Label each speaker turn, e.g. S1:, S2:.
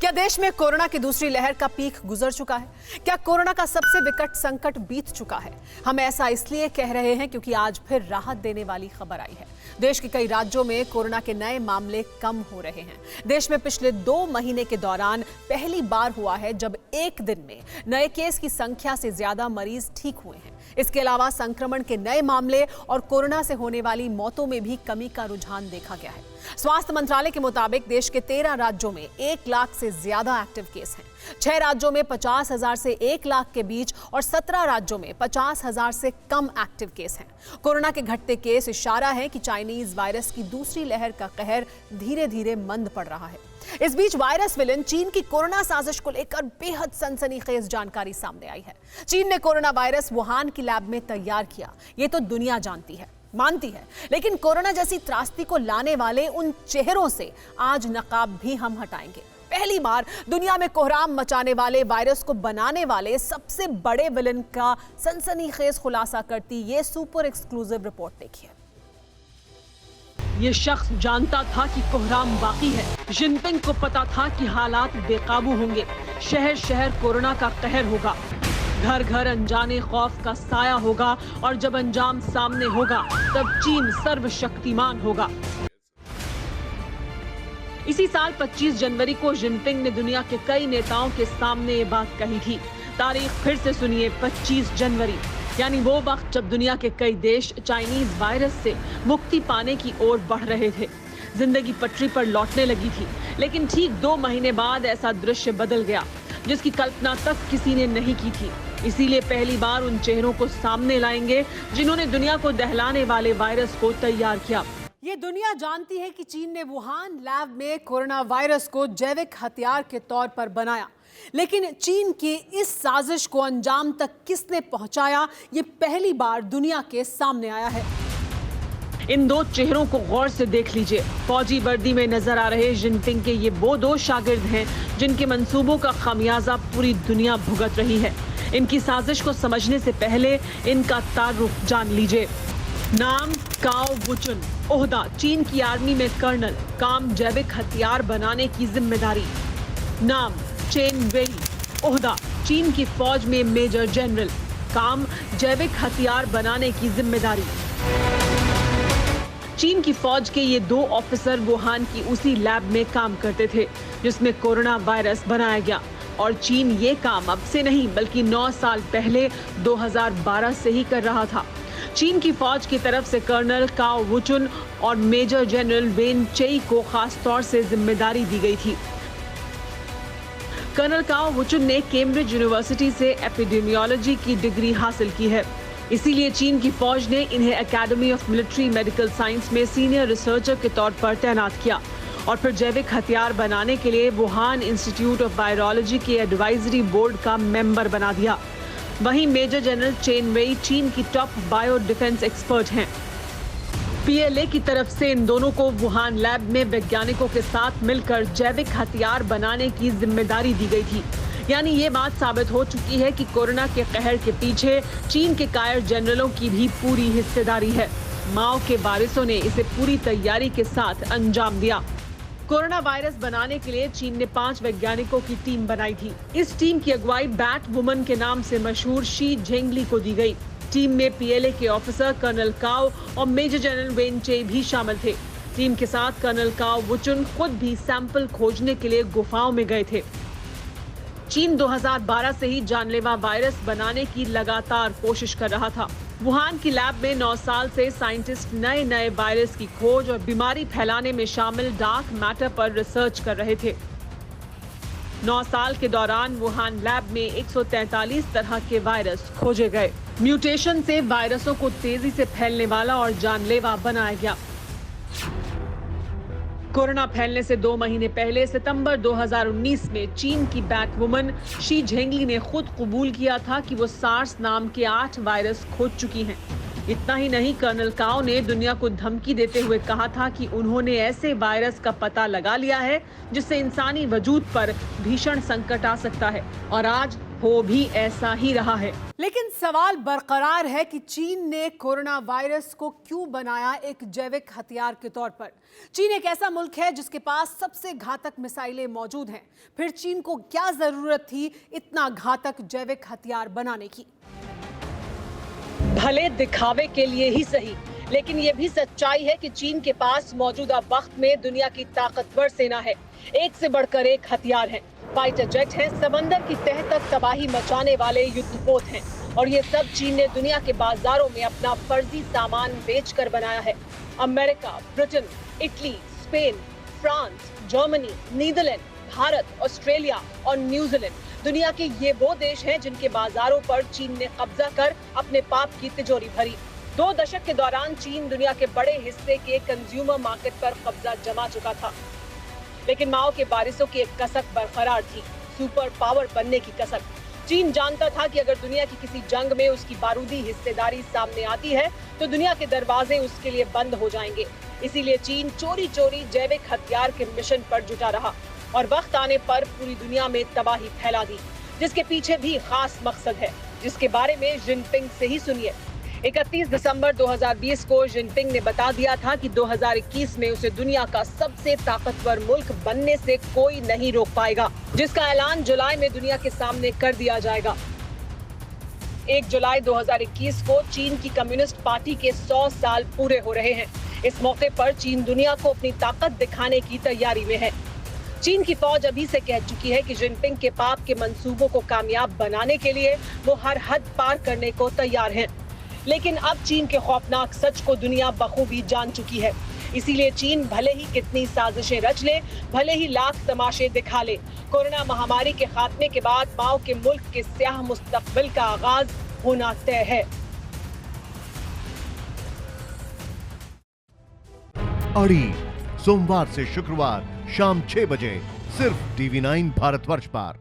S1: क्या देश में कोरोना की दूसरी लहर का पीक गुजर चुका है? क्या कोरोना का सबसे विकट संकट बीत चुका है? हम ऐसा इसलिए कह रहे हैं क्योंकि आज फिर राहत देने वाली खबर आई है। देश के कई राज्यों में कोरोना के नए मामले कम हो रहे हैं। देश में पिछले 2 महीने के दौरान पहली बार हुआ है जब एक दिन में नए केस की संख्या से ज्यादा मरीज ठीक हुए हैं। इसके अलावा संक्रमण के नए मामले और कोरोना से होने वाली मौतों में भी कमी का रुझान देखा गया है। स्वास्थ्य मंत्रालय के मुताबिक देश के 13 राज्यों में 1 लाख से ज्यादा एक्टिव केस हैं। 6 राज्यों में 50,000 से 1 लाख के बीच और 17 राज्यों में 50,000 से कम एक्टिव केस हैं। कोरोना के घटते केस इशारा है कि चाइनीज वायरस की दूसरी लहर का कहर धीरे धीरे मंद पड़ रहा है। इस बीच वायरस विलेन चीन की कोरोना साजिश को लेकर बेहद सनसनीखेज जानकारी सामने आई है। चीन ने कोरोना वायरस वुहान की लैब में तैयार किया, ये तो दुनिया मानती है, लेकिन कोरोना जैसी त्रासदी को लाने वाले उन चेहरों से आज नकाब भी हम हटाएंगे। पहली बार दुनिया में कोहराम मचाने वाले वायरस को बनाने वाले सबसे बड़े विलेन का सनसनीखेज खुलासा करती ये सुपर एक्सक्लूसिव रिपोर्ट देखिए।
S2: ये शख्स जानता था कि कोहराम बाकी है। जिनपिंग को पता था कि हालात बेकाबू होंगे, शहर शहर कोरोना का कहर होगा, घर घर अनजाने खौफ का साया होगा और जब अंजाम सामने होगा तब चीन सर्वशक्तिमान होगा। इसी साल 25 जनवरी को जिनपिंग ने दुनिया के कई नेताओं के सामने ये बात कही थी। तारीख फिर से सुनिए, 25 जनवरी, यानी वो वक्त जब दुनिया के कई देश चाइनीज वायरस से मुक्ति पाने की ओर बढ़ रहे थे। जिंदगी पटरी पर लौटने लगी थी, लेकिन ठीक 2 महीने बाद ऐसा दृश्य बदल गया जिसकी कल्पना तक किसी ने नहीं की थी। इसीलिए पहली बार उन चेहरों को सामने लाएंगे जिन्होंने दुनिया को दहलाने वाले वायरस को तैयार किया।
S1: ये दुनिया जानती है कि चीन ने वुहान लैब में कोरोना वायरस को जैविक हथियार के तौर पर बनाया, लेकिन चीन की इस साजिश को अंजाम तक किसने पहुंचाया, ये पहली बार दुनिया के सामने आया है।
S2: इन 2 चेहरों को गौर से देख लीजिए। फौजी वर्दी में नजर आ रहे जिनपिंग के ये वो 2 शागिर्द हैं जिनके मंसूबों का खामियाजा पूरी दुनिया भुगत रही है। इनकी साजिश को समझने से पहले इनका तारुफ जान लीजिए। नाम काओ वुचुन, ओहदा चीन की आर्मी में कर्नल, काम जैविक हथियार बनाने की जिम्मेदारी। नाम चेन वेई, ओहदा चीन की फौज में मेजर जनरल, काम जैविक हथियार बनाने की जिम्मेदारी। चीन की फौज के ये 2 ऑफिसर वुहान की उसी लैब में काम करते थे जिसमें कोरोना वायरस बनाया गया, और चीन ये काम अब से नहीं बल्कि 9 साल पहले 2012 से ही कर रहा था। चीन की फौज की तरफ से कर्नल काओ वुचुन और मेजर जनरल वेन चेई को खास तौर से जिम्मेदारी दी गई थी। कर्नल काओ वुचुन ने कैम्ब्रिज यूनिवर्सिटी से एपिडेमियोलॉजी की डिग्री हासिल की है, इसीलिए चीन की फौज ने इन्हें academy of military medical science में सीनियर रिसर्चर के तौर पर तैनात किया और फिर जैविक हथियार बनाने के लिए वुहान इंस्टीट्यूट ऑफ वायरोलॉजी के एडवाइजरी बोर्ड का मेंबर बना दिया। वहीं मेजर जनरल चेन वेई चीन की टॉप बायो डिफेंस एक्सपर्ट हैं। पीएलए की तरफ से इन दोनों को वुहान लैब में वैज्ञानिकों के साथ मिलकर जैविक हथियार बनाने की जिम्मेदारी दी गई थी। यानी ये बात साबित हो चुकी है कि कोरोना के कहर के पीछे चीन के कायर जनरलों की भी पूरी हिस्सेदारी है। माओ के वारिसों ने इसे पूरी तैयारी के साथ अंजाम दिया। कोरोना वायरस बनाने के लिए चीन ने 5 वैज्ञानिकों की टीम बनाई थी। इस टीम की अगुवाई बैट वुमन के नाम से मशहूर शी झेंगली को दी गई। टीम में पीएलए के ऑफिसर कर्नल काओ और मेजर जनरल वेन चे भी शामिल थे। टीम के साथ कर्नल काओ वुचुन खुद भी सैंपल खोजने के लिए गुफाओं में गए थे। चीन 2012 से ही जानलेवा वायरस बनाने की लगातार कोशिश कर रहा था। वुहान की लैब में 9 साल से साइंटिस्ट नए वायरस की खोज और बीमारी फैलाने में शामिल डार्क मैटर पर रिसर्च कर रहे थे। 9 साल के दौरान वुहान लैब में 143 तरह के वायरस खोजे गए। म्यूटेशन से वायरसों को तेजी से फैलने वाला और जानलेवा बनाया गया। कोरोना फैलने से 2 महीने पहले सितंबर 2019 में चीन की बैट वुमन शी झेंगली ने खुद कबूल किया था कि वो सार्स नाम के 8 वायरस खोज चुकी हैं। इतना ही नहीं, कर्नल काओ ने दुनिया को धमकी देते हुए कहा था कि उन्होंने ऐसे वायरस का पता लगा लिया है जिससे इंसानी वजूद पर भीषण संकट आ सकता है। और आज हो भी ऐसा ही रहा है।
S1: लेकिन सवाल बरकरार है कि चीन ने कोरोना वायरस को क्यों बनाया एक जैविक हथियार के तौर पर। चीन एक ऐसा मुल्क है जिसके पास सबसे घातक मिसाइलें मौजूद हैं। फिर चीन को क्या जरूरत थी इतना घातक जैविक हथियार बनाने की?
S2: भले दिखावे के लिए ही सही, लेकिन ये भी सच्चाई है कि चीन के पास मौजूदा वक्त में दुनिया की ताकतवर सेना है। एक से बढ़कर एक हथियार हैं, फाइटर जेट हैं, समंदर की तह तक तबाही मचाने वाले युद्धपोत हैं, और ये सब चीन ने दुनिया के बाजारों में अपना फर्जी सामान बेचकर बनाया है। America, Britain, Italy, Spain, France, Germany, Netherland, Bharat, Australia और न्यूजीलैंड दुनिया के ये वो देश हैं जिनके बाजारों पर चीन ने कब्जा कर अपने पाप की तिजोरी भरी। 2 दशक के दौरान चीन दुनिया के बड़े हिस्से के कंज्यूमर मार्केट पर कब्जा जमा चुका था, लेकिन माओ के वारिसों की एक कसक बरकरार थी, सुपर पावर बनने की कसक। चीन जानता था कि अगर दुनिया की किसी जंग में उसकी बारूदी हिस्सेदारी सामने आती है तो दुनिया के दरवाजे उसके लिए बंद हो जाएंगे। इसीलिए चीन चोरी चोरी जैविक हथियार के मिशन पर जुटा रहा और वक्त आने पर पूरी दुनिया में तबाही फैला दी, जिसके पीछे भी खास मकसद है, जिसके बारे में जिनपिंग से ही सुनिए। 31 दिसंबर 2020 को जिनपिंग ने बता दिया था कि 2021 में उसे दुनिया का सबसे ताकतवर मुल्क बनने से कोई नहीं रोक पाएगा, जिसका ऐलान जुलाई में दुनिया के सामने कर दिया जाएगा। 1 जुलाई 2021 को चीन की कम्युनिस्ट पार्टी के 100 साल पूरे हो रहे हैं। इस मौके पर चीन दुनिया को अपनी ताकत दिखाने की तैयारी में है। चीन की फौज अभी से कह चुकी है कि जिनपिंग के पाप के मंसूबों को कामयाब बनाने के लिए वो हर हद पार करने को तैयार हैं। लेकिन अब चीन के खौफनाक सच को दुनिया बखूबी जान चुकी है। इसीलिए चीन भले ही कितनी साजिशें रच ले, भले ही लाख तमाशे दिखा ले, कोरोना महामारी के खात्मे के बाद माओ के मुल्क के स्याह मुस्तकबिल का आगाज होना तय है।
S3: अड़ी सोमवार से शुक्रवार शाम 6 बजे सिर्फ TV9 भारतवर्ष पर।